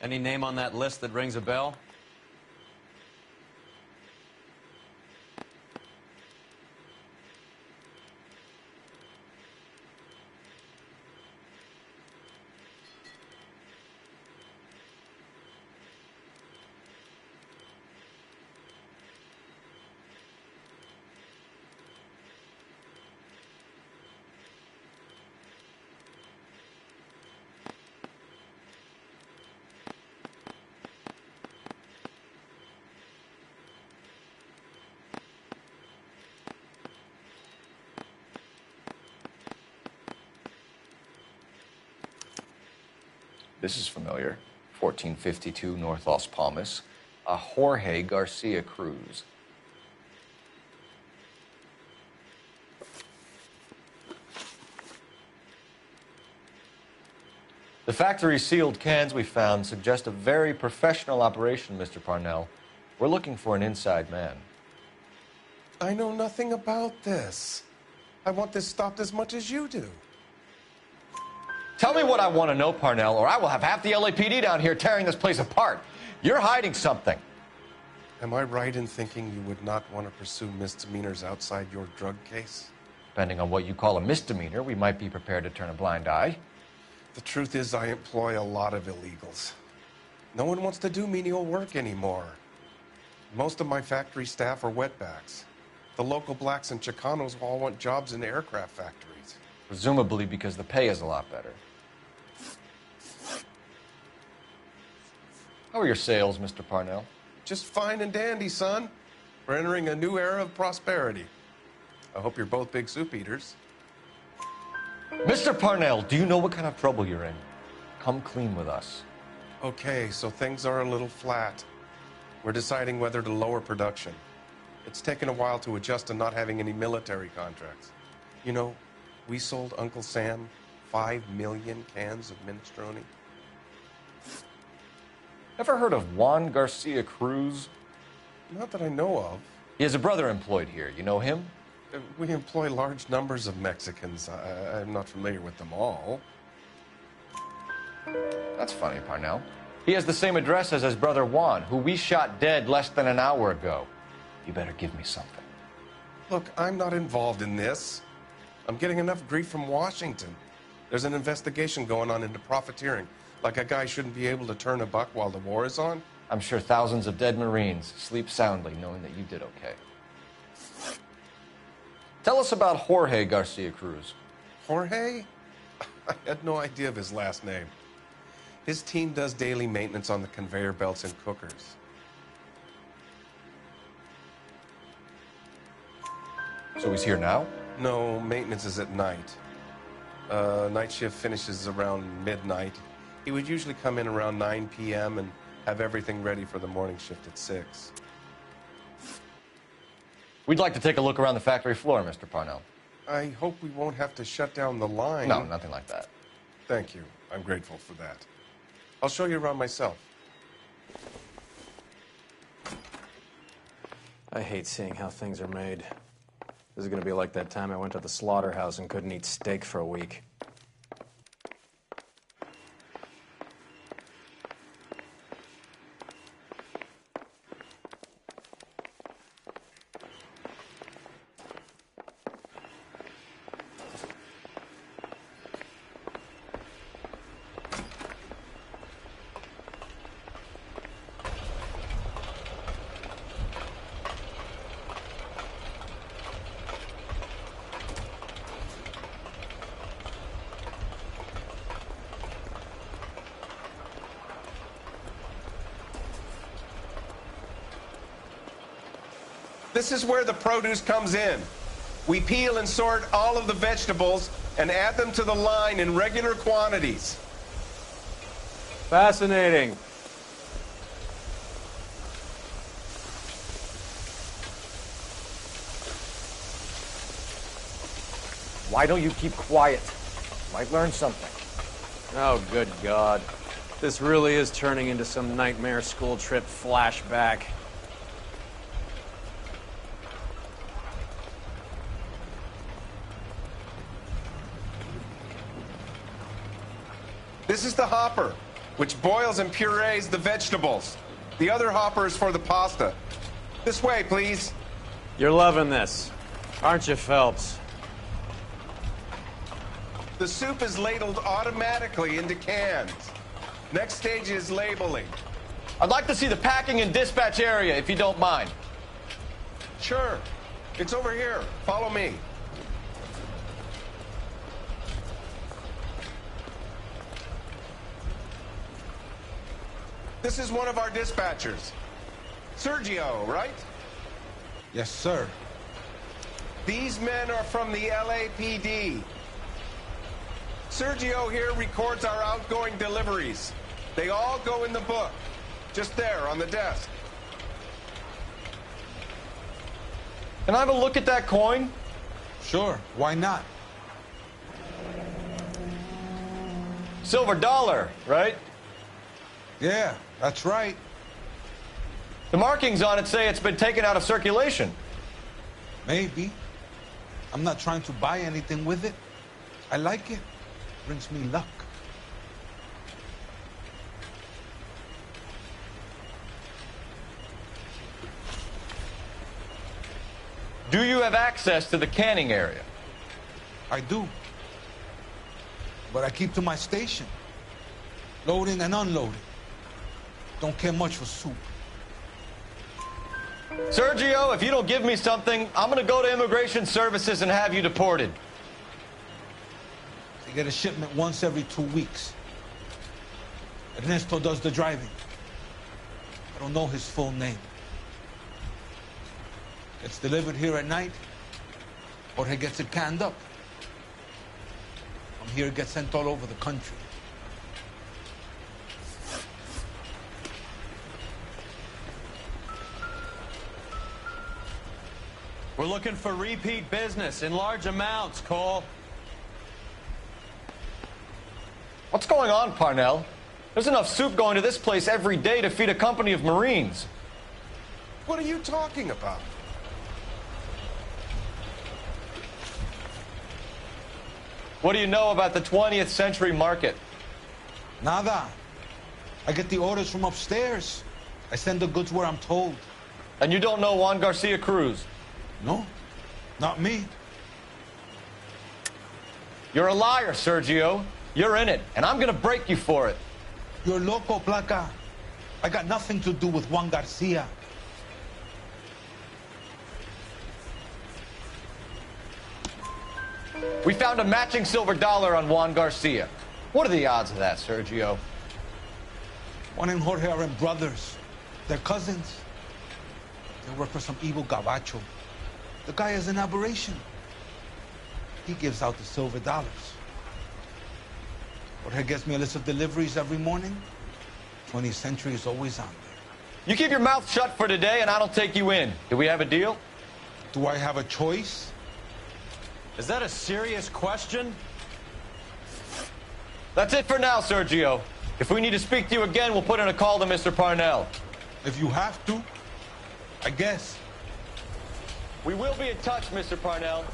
Any name on that list that rings a bell? This is familiar. 1452 North Las Palmas. a Jorge Garcia Cruz. The factory sealed cans we found suggest a very professional operation, Mr. Parnell. We're looking for an inside man. I know nothing about this. I want this stopped as much as you do. Tell me what I want to know, Parnell, or I will have half the LAPD down here tearing this place apart. You're hiding something. Am I right in thinking you would not want to pursue misdemeanors outside your drug case? Depending on what you call a misdemeanor, we might be prepared to turn a blind eye. The truth is, I employ a lot of illegals. No one wants to do menial work anymore. Most of my factory staff are wetbacks. The local blacks and Chicanos all want jobs in aircraft factories. Presumably because the pay is a lot better. How are your sales, Mr. Parnell? Just fine and dandy, son. We're entering a new era of prosperity. I hope you're both big soup eaters. Mr. Parnell, do you know what kind of trouble you're in? Come clean with us. Okay, so things are a little flat. We're deciding whether to lower production. It's taken a while to adjust to not having any military contracts. You know, we sold Uncle Sam 5 million cans of minestrone. Ever heard of Juan Garcia Cruz? Not that I know of. He has a brother employed here. You know him? We employ large numbers of Mexicans. I'm not familiar with them all. That's funny, Parnell. He has the same address as his brother Juan, who we shot dead less than an hour ago. You better give me something. Look, I'm not involved in this. I'm getting enough grief from Washington. There's an investigation going on into profiteering. Like a guy shouldn't be able to turn a buck while the war is on. I'm sure thousands of dead Marines sleep soundly knowing that you did okay. Tell us about Jorge Garcia Cruz. Jorge? I had no idea of his last name. His team does daily maintenance on the conveyor belts and cookers. So he's here now? No, maintenance is at night. Night shift finishes around midnight. He would usually come in around 9 p.m. and have everything ready for the morning shift at 6. We'd like to take a look around the factory floor, Mr. Parnell. I hope we won't have to shut down the line. No, nothing like that. Thank you. I'm grateful for that. I'll show you around myself. I hate seeing how things are made. This is going to be like that time I went to the slaughterhouse and couldn't eat steak for a week. This is where the produce comes in. We peel and sort all of the vegetables and add them to the line in regular quantities. Fascinating. Why don't you keep quiet? Might learn something. Oh, good God. This really is turning into some nightmare school trip flashback. This is the hopper, which boils and purees the vegetables. The other hopper is for the pasta. This way, please. You're loving this, aren't you, Phelps? The soup is ladled automatically into cans. Next stage is labeling. I'd like to see the packing and dispatch area, if you don't mind. Sure. It's over here. Follow me. This is one of our dispatchers. Sergio, right? Yes, sir. These men are from the LAPD. Sergio here records our outgoing deliveries. They all go in the book, just there on the desk. Can I have a look at that coin? Sure, why not? Silver dollar, right? Yeah, that's right. The markings on it say it's been taken out of circulation. Maybe. I'm not trying to buy anything with it. I like it. Brings me luck. Do you have access to the canning area? I do. But I keep to my station. Loading and unloading. Don't care much for soup. Sergio, if you don't give me something, I'm gonna go to Immigration Services and have you deported. They get a shipment once every 2 weeks. Ernesto does the driving. I don't know his full name. Gets delivered here at night, or he gets it canned up. From here, it gets sent all over the country. We're looking for repeat business in large amounts, Cole. What's going on, Parnell? There's enough soup going to this place every day to feed a company of Marines. What are you talking about? What do you know about the 20th century market? Nada. I get the orders from upstairs. I send the goods where I'm told. And you don't know Juan Garcia Cruz? No, not me. You're a liar, Sergio. You're in it, and I'm gonna break you for it. You're loco, Placa. I got nothing to do with Juan Garcia. We found a matching silver dollar on Juan Garcia. What are the odds of that, Sergio? Juan and Jorge are brothers. They're cousins. They work for some evil gabacho. The guy is an aberration. He gives out the silver dollars. Jorge gets me a list of deliveries every morning. 20th Century is always on there. You keep your mouth shut for today, and I don't take you in. Do we have a deal? Do I have a choice? Is that a serious question? That's it for now, Sergio. If we need to speak to you again, we'll put in a call to Mr. Parnell. If you have to, I guess. We will be in touch, Mr. Parnell.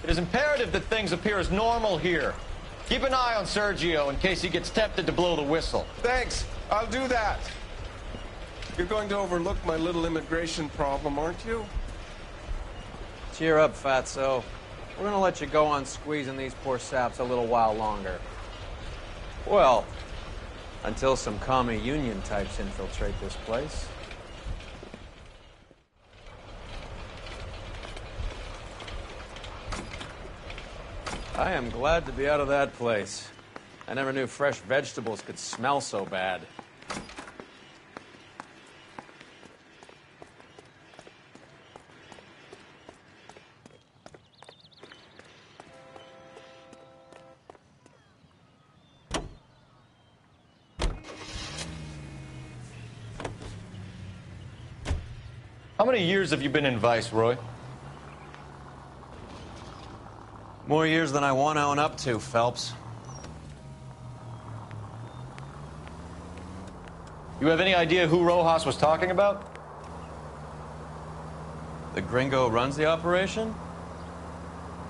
It is imperative that things appear as normal here. Keep an eye on Sergio in case he gets tempted to blow the whistle. Thanks. I'll do that. You're going to overlook my little immigration problem, aren't you? Cheer up, Fatso. We're gonna let you go on squeezing these poor saps a little while longer. Well, until some commie union types infiltrate this place. I am glad to be out of that place. I never knew fresh vegetables could smell so bad. How many years have you been in Vice, Roy? More years than I want to own up to, Phelps. You have any idea who Rojas was talking about? The gringo runs the operation?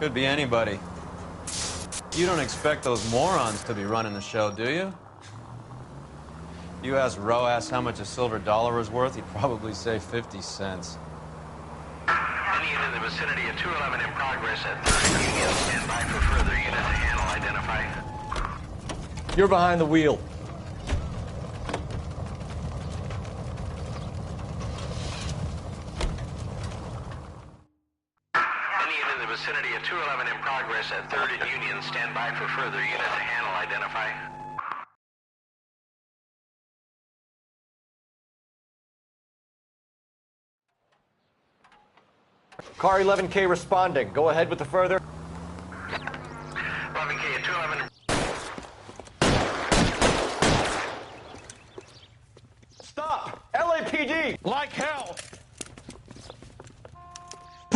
Could be anybody. You don't expect those morons to be running the show, do you? You ask Rojas how much a silver dollar is worth, he'd probably say 50 cents. Any unit in the vicinity of 211 in progress at 30 Union. Stand by for further unit to handle. Identify. You're behind the wheel. Any unit in the vicinity of 211 in progress at 3rd and Union. Stand by for further unit to handle. Identify. Car 11K responding. Go ahead with the further. 11K at 211. Stop! LAPD! Like hell!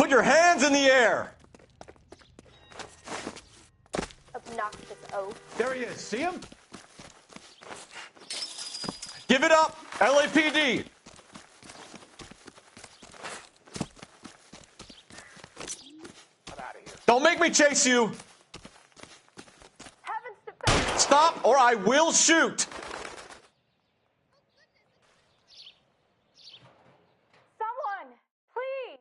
Put your hands in the air! Obnoxious oaf. There he is. See him? Give it up! LAPD! Don't make me chase you! Stop or I will shoot! Someone, please!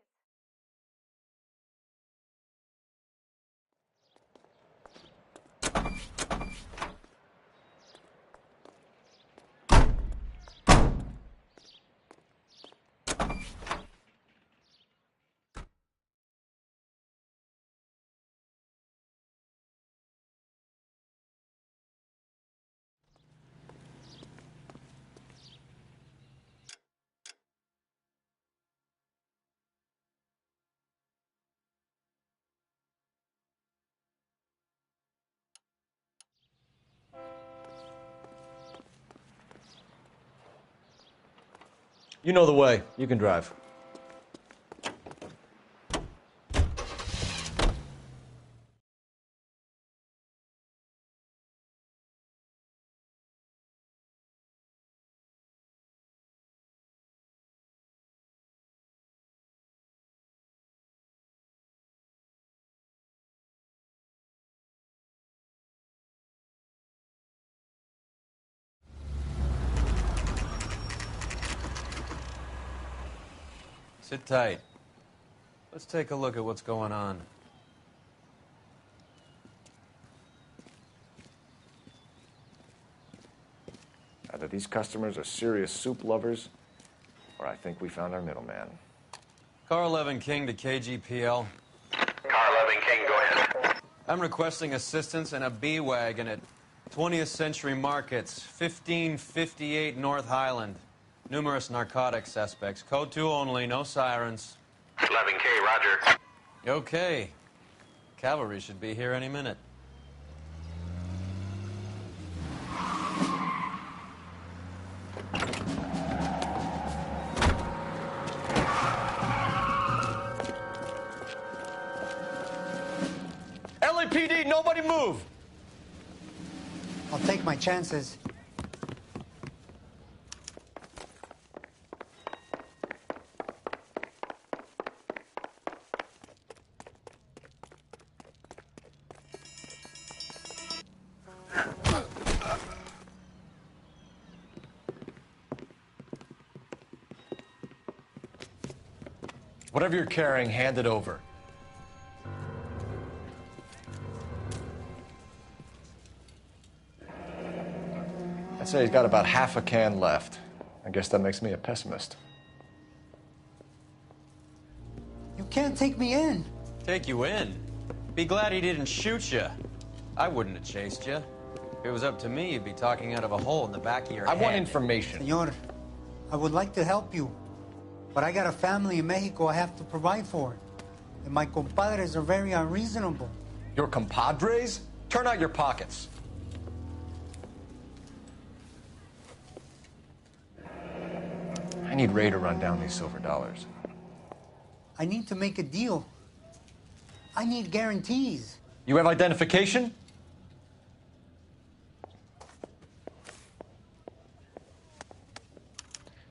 You know the way. You can drive. Sit tight. Let's take a look at what's going on. Either these customers are serious soup lovers, or I think we found our middleman. Car 11 King to KGPL. Car 11 King, go ahead. I'm requesting assistance in a B-Wagon at 20th Century Markets, 1558 North Highland. Numerous narcotic suspects. Code 2 only, no sirens. 11K, roger. Okay. Cavalry should be here any minute. LAPD, nobody move! I'll take my chances. Whatever you're carrying, hand it over. I'd say he's got about half a can left. I guess that makes me a pessimist. You can't take me in. Take you in? Be glad he didn't shoot you. I wouldn't have chased you. If it was up to me, you'd be talking out of a hole in the back of your head. I want information. Senor, I would like to help you, but I got a family in Mexico I have to provide for. And my compadres are very unreasonable. Your compadres? Turn out your pockets. I need Ray to run down these silver dollars. I need to make a deal. I need guarantees. You have identification?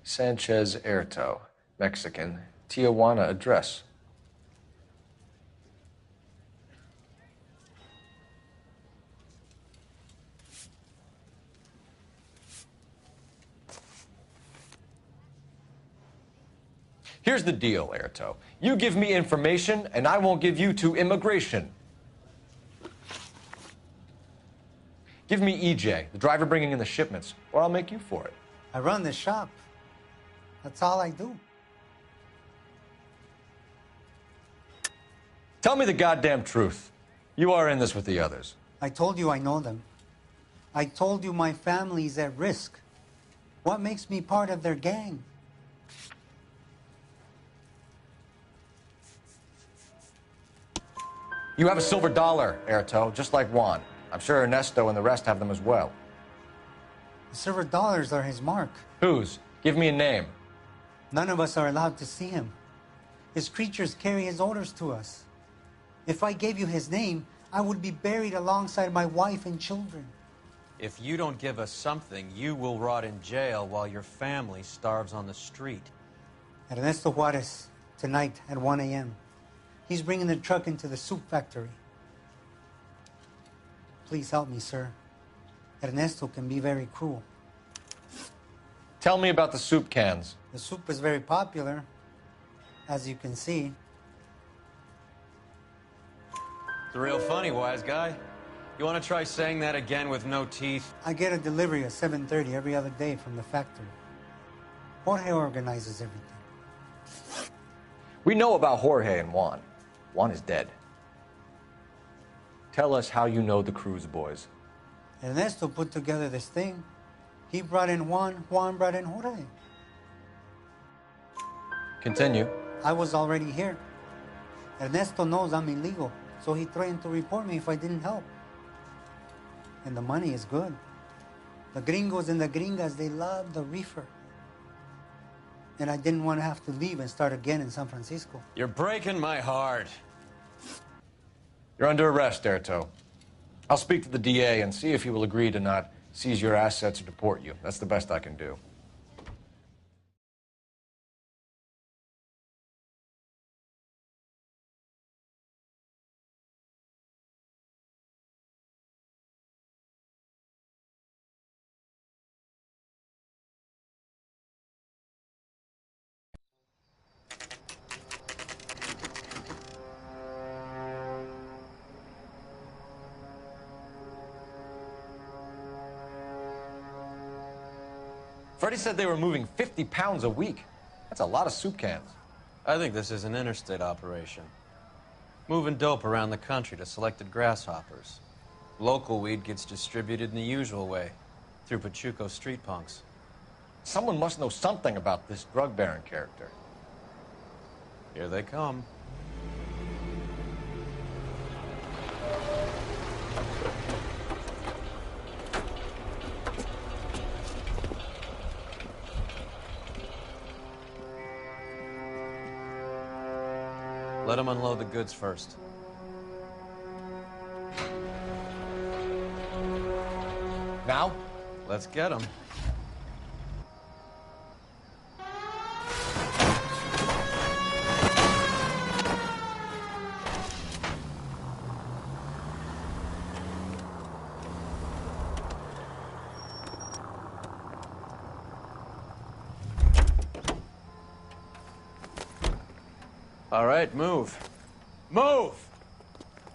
Sanchez Erto, Mexican, Tijuana address. Here's the deal, Erto. You give me information, and I won't give you to immigration. Give me EJ, the driver bringing in the shipments, or I'll make you for it. I run the shop. That's all I do. Tell me the goddamn truth. You are in this with the others. I told you I know them. I told you my family's at risk. What makes me part of their gang? You have a silver dollar, Erto, just like Juan. I'm sure Ernesto and the rest have them as well. The silver dollars are his mark. Whose? Give me a name. None of us are allowed to see him. His creatures carry his orders to us. If I gave you his name, I would be buried alongside my wife and children. If you don't give us something, you will rot in jail while your family starves on the street. Ernesto Juarez, tonight at 1 a.m. He's bringing the truck into the soup factory. Please help me, sir. Ernesto can be very cruel. Tell me about the soup cans. The soup is very popular, as you can see. It's real funny, wise guy. You want to try saying that again with no teeth? I get a delivery at 7:30 every other day from the factory. Jorge organizes everything. We know about Jorge and Juan. Juan is dead. Tell us how you know the Cruz boys. Ernesto put together this thing. He brought in Juan, Juan brought in Jorge. Continue. I was already here. Ernesto knows I'm illegal, so he threatened to report me if I didn't help. And the money is good. The gringos and the gringas, they love the reefer. And I didn't want to have to leave and start again in San Francisco. You're breaking my heart. You're under arrest, Erto. I'll speak to the DA and see if he will agree to not seize your assets or deport you. That's the best I can do. Freddie said they were moving 50 pounds a week. That's a lot of soup cans. I think this is an interstate operation. Moving dope around the country to selected grasshoppers. Local weed gets distributed in the usual way, through Pachuco street punks. Someone must know something about this drug baron character. Here they come. Let them unload the goods first. Now? Let's get them. All right, move. Move!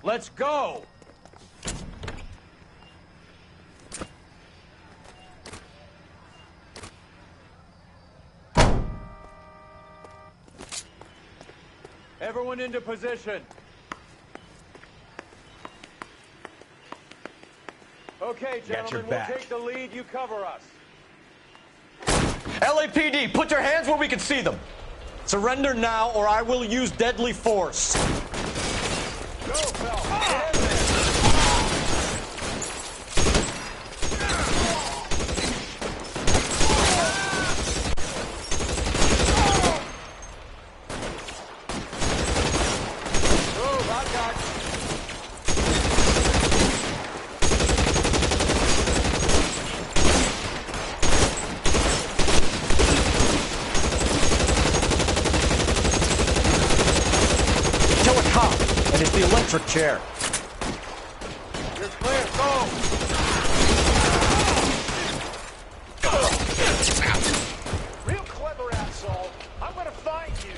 Let's go! Everyone into position. Okay, gentlemen, we'll take the lead. You cover us. LAPD, put your hands where we can see them. Surrender now, or I will use deadly force. Go, Phelps. Move, I got you. And it's the electric chair. You're clear. Go. Real clever, asshole. I'm gonna find you.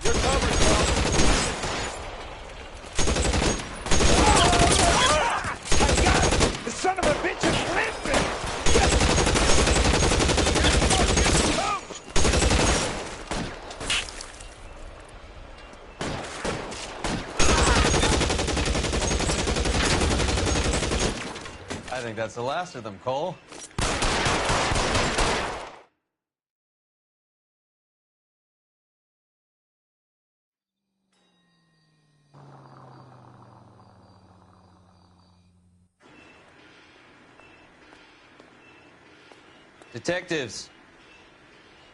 You're covered, I got him! The son of a bitch is limping! I think that's the last of them, Cole. Detectives.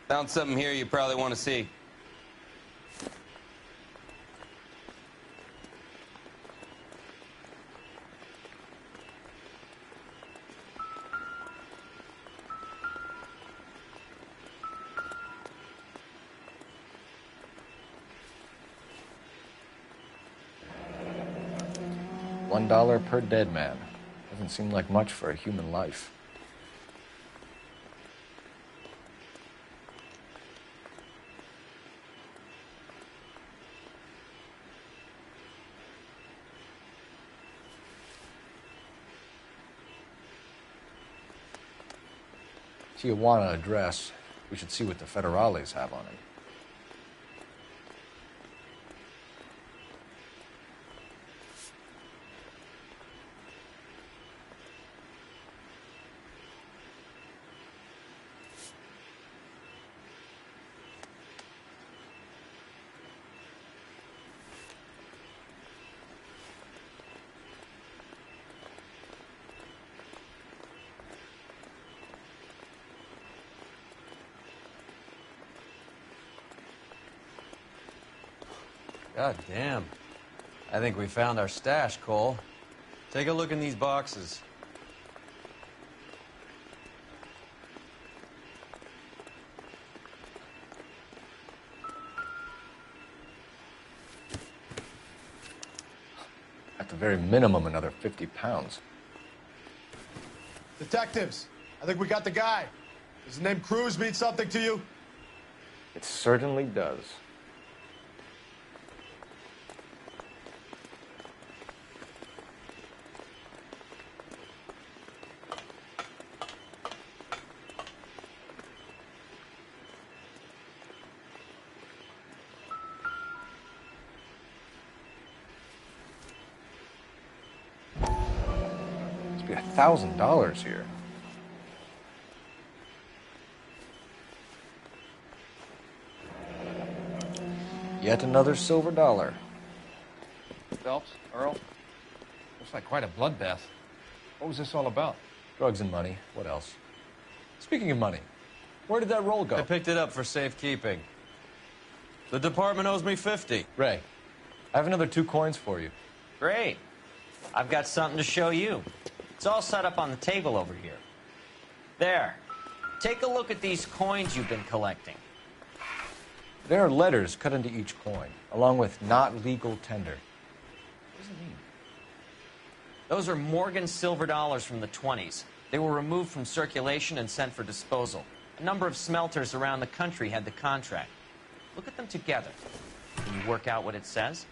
Found something here you probably want to see. $1 per dead man. Doesn't seem like much for a human life. Tijuana address. We should see what the federales have on it. God damn. I think we found our stash, Cole. Take a look in these boxes. At the very minimum, another 50 pounds. Detectives, I think we got the guy. Does the name Cruz mean something to you? It certainly does. Must be $1,000 here. Yet another silver dollar. Phelps, Earl, looks like quite a bloodbath. What was this all about? Drugs and money. What else? Speaking of money, where did that roll go? I picked it up for safekeeping. The department owes me 50. Ray, I have another 2 coins for you. Great. I've got something to show you. It's all set up on the table over here. There. Take a look at these coins you've been collecting. There are letters cut into each coin, along with not legal tender. What does it mean? Those are Morgan silver dollars from the 20s. They were removed from circulation and sent for disposal. A number of smelters around the country had the contract. Look at them together. Can you work out what it says?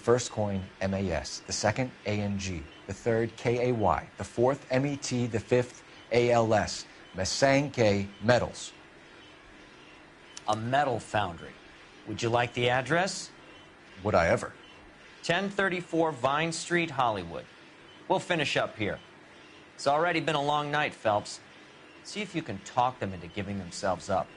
first coin, M-A-S. The second, A-N-G. The third, K-A-Y. The fourth, M-E-T. The fifth, A-L-S. Masanke Metals. A metal foundry. Would you like the address? Would I ever? 1034 Vine Street, Hollywood. We'll finish up here. It's already been a long night, Phelps. See if you can talk them into giving themselves up.